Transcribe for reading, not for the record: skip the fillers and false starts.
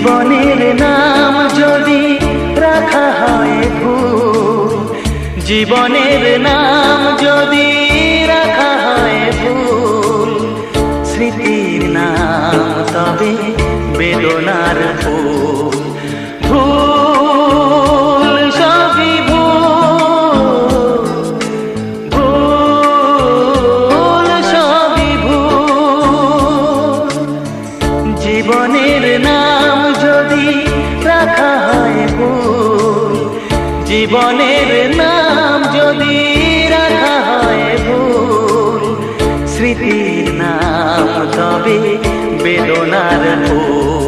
জীবনের নাম যদি রাখা হয় ভুল, জীবনের নাম যদি রাখা হয় ভুল, স্মৃতির নাম তবে বেদনার ফুল। ভুল সবই ভুল, ভুল সবই ভুল। জীবনের নাম যদি রাখা হয় ভুল, জীবনের নাম যদি রাখা হয় ভুল, স্মৃতির নাম তবে বেদনার ফুল।